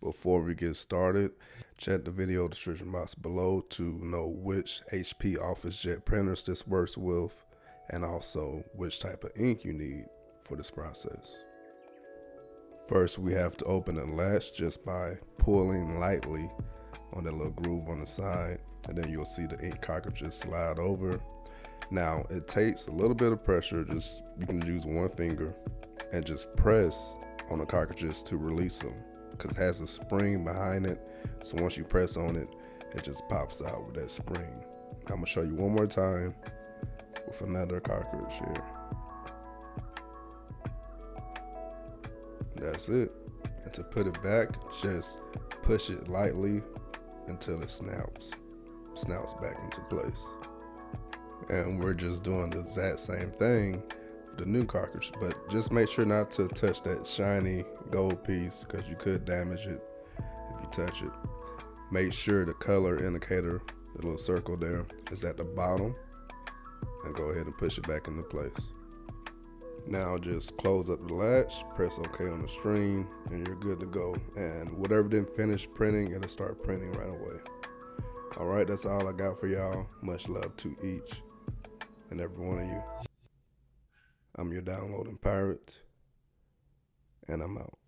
Before we get started, check the video description box below to know which HP OfficeJet printers this works with, and also which type of ink you need for this process. First, we have to open the latch just by pulling lightly on that little groove on the side, and then you'll see the ink cartridges slide over. Now, it takes a little bit of pressure, you can use one finger and just press on the cartridges to release them, because it has a spring behind it. So once you press on it, it just pops out with that spring. I'm gonna show you one more time with another cartridge here. That's it. And to put it back, just push it lightly until it snaps back into place. And we're just doing the exact same thing with the new cartridge, but just make sure not to touch that shiny gold piece, because you could damage it if you touch it. Make sure the color indicator, the little circle there, is at the bottom, and go ahead and push it back into place. Now just close up the latch, press OK on the screen, and you're good to go. And whatever didn't finish printing, it'll start printing right away. Alright, that's all I got for y'all. Much love to each and every one of you. I'm your downloading pirate, and I'm out.